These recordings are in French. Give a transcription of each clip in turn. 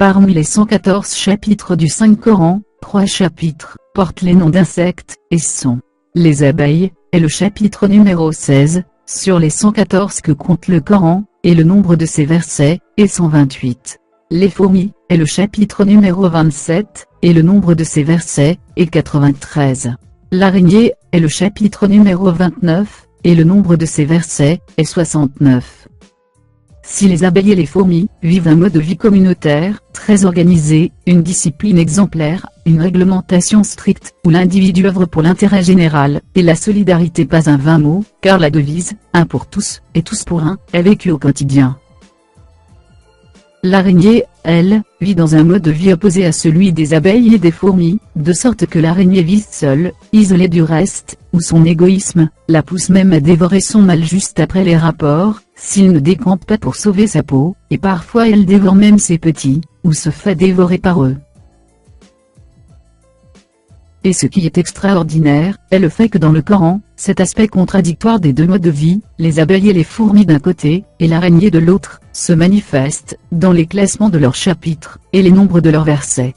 Parmi les 114 chapitres du Saint-Coran, 3 chapitres portent les noms d'insectes, et sont les abeilles, et le chapitre numéro 16, sur les 114 que compte le Coran, et le nombre de ses versets, est 128. Les fourmis, et le chapitre numéro 27, et le nombre de ses versets, est 93. L'araignée, et le chapitre numéro 29, et le nombre de ses versets, est 69. Si les abeilles et les fourmis vivent un mode de vie communautaire, très organisé, une discipline exemplaire, une réglementation stricte, où l'individu œuvre pour l'intérêt général, et la solidarité pas un vain mot, car la devise « un pour tous, et tous pour un » est vécue au quotidien. L'araignée, elle, vit dans un mode de vie opposé à celui des abeilles et des fourmis, de sorte que l'araignée vit seule, isolée du reste, où son égoïsme la pousse même à dévorer son mâle juste après les rapports, s'il ne décampe pas pour sauver sa peau, et parfois elle dévore même ses petits, ou se fait dévorer par eux. Et ce qui est extraordinaire, est le fait que dans le Coran, cet aspect contradictoire des deux modes de vie, les abeilles et les fourmis d'un côté, et l'araignée de l'autre, se manifeste dans les classements de leurs chapitres, et les nombres de leurs versets.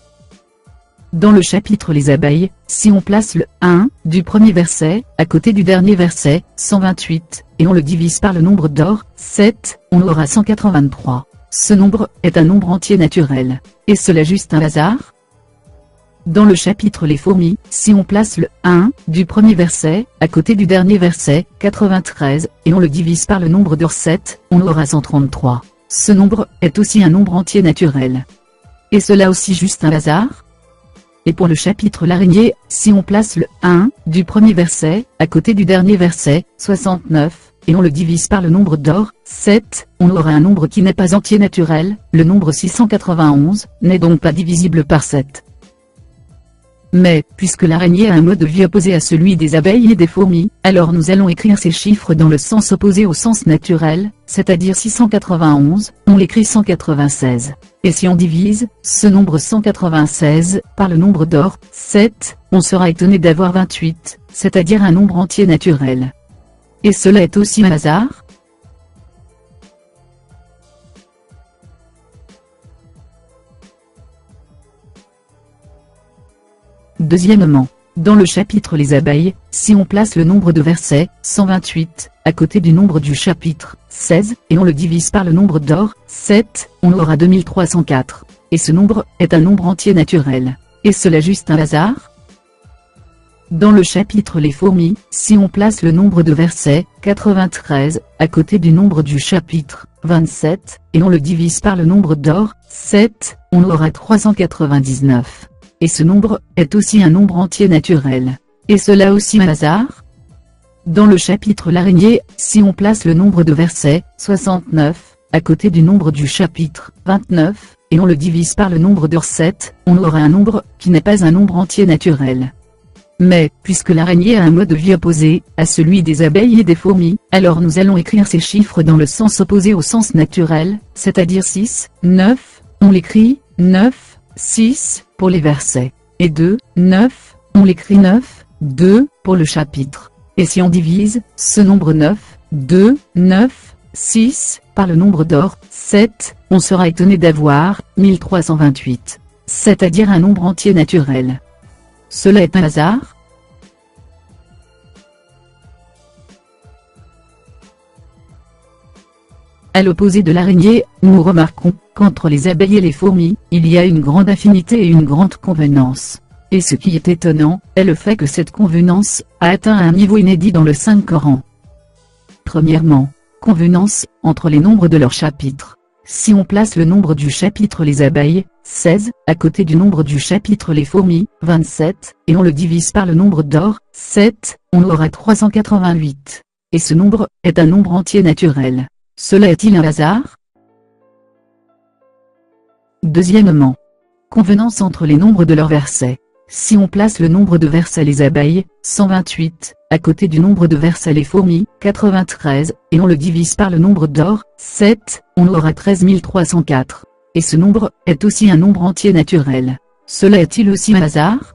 Dans le chapitre les abeilles, si on place le 1 du premier verset, à côté du dernier verset, 128, et on le divise par le nombre d'or, 7, on aura 183. Ce nombre est un nombre entier naturel. Et cela juste un hasard ? Dans le chapitre les fourmis, si on place le 1 du premier verset, à côté du dernier verset, 93, et on le divise par le nombre d'or 7, on aura 133. Ce nombre est aussi un nombre entier naturel. Et cela aussi juste un hasard ? Et pour le chapitre l'araignée, si on place le 1 du premier verset, à côté du dernier verset, 69, et on le divise par le nombre d'or, 7, on aura un nombre qui n'est pas entier naturel, le nombre 691, n'est donc pas divisible par 7. Mais, puisque l'araignée a un mode de vie opposé à celui des abeilles et des fourmis, alors nous allons écrire ces chiffres dans le sens opposé au sens naturel, c'est-à-dire 691, on l'écrit 196. Et si on divise ce nombre 196 par le nombre d'or, 7, on sera étonné d'avoir 28, c'est-à-dire un nombre entier naturel. Et cela est aussi un hasard ? Deuxièmement, dans le chapitre les abeilles, si on place le nombre de versets, 128, à côté du nombre du chapitre, 16, et on le divise par le nombre d'or, 7, on aura 2304. Et ce nombre est un nombre entier naturel. Et cela juste un hasard ? Dans le chapitre les fourmis, si on place le nombre de versets, 93, à côté du nombre du chapitre, 27, et on le divise par le nombre d'or, 7, on aura 399. Et ce nombre est aussi un nombre entier naturel. Et cela aussi un hasard ? Dans le chapitre l'araignée, si on place le nombre de versets, 69, à côté du nombre du chapitre, 29, et on le divise par le nombre d'or 7, on aura un nombre qui n'est pas un nombre entier naturel. Mais, puisque l'araignée a un mode de vie opposé à celui des abeilles et des fourmis, alors nous allons écrire ces chiffres dans le sens opposé au sens naturel, c'est-à-dire 6, 9, on l'écrit 9, 6, pour les versets, et 2, 9, on l'écrit 9, 2, pour le chapitre. Et si on divise ce nombre 9, 2, 9, 6, par le nombre d'or, 7, on sera étonné d'avoir 1328, c'est-à-dire un nombre entier naturel. Cela est un hasard ? À l'opposé de l'araignée, nous remarquons qu'entre les abeilles et les fourmis, il y a une grande affinité et une grande convenance. Et ce qui est étonnant, est le fait que cette convenance a atteint un niveau inédit dans le Saint-Coran. Premièrement, convenance entre les nombres de leurs chapitres. Si on place le nombre du chapitre les abeilles, 16, à côté du nombre du chapitre les fourmis, 27, et on le divise par le nombre d'or, 7, on aura 388. Et ce nombre est un nombre entier naturel. Cela est-il un hasard ? Deuxièmement, convenance entre les nombres de leurs versets. Si on place le nombre de versets les abeilles, 128, à côté du nombre de versets les fourmis, 93, et on le divise par le nombre d'or, 7, on aura 13 304. Et ce nombre est aussi un nombre entier naturel. Cela est-il aussi un hasard ?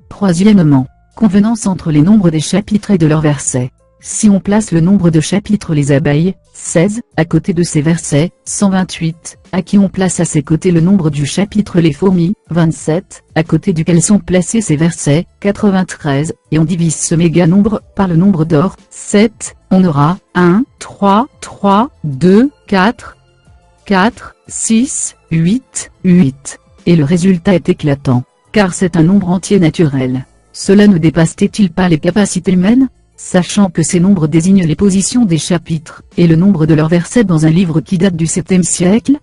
Troisièmement, convenance entre les nombres des chapitres et de leurs versets. Si on place le nombre de chapitres les abeilles, 16, à côté de ces versets, 128, à qui on place à ses côtés le nombre du chapitre les fourmis, 27, à côté duquel sont placés ces versets, 93, et on divise ce méga nombre par le nombre d'or, 7, on aura 1, 3, 3, 2, 4, 4, 6, 8, 8. Et le résultat est éclatant, car c'est un nombre entier naturel. Cela ne dépasse-t-il pas les capacités humaines? Sachant que ces nombres désignent les positions des chapitres, et le nombre de leurs versets dans un livre qui date du 7e siècle,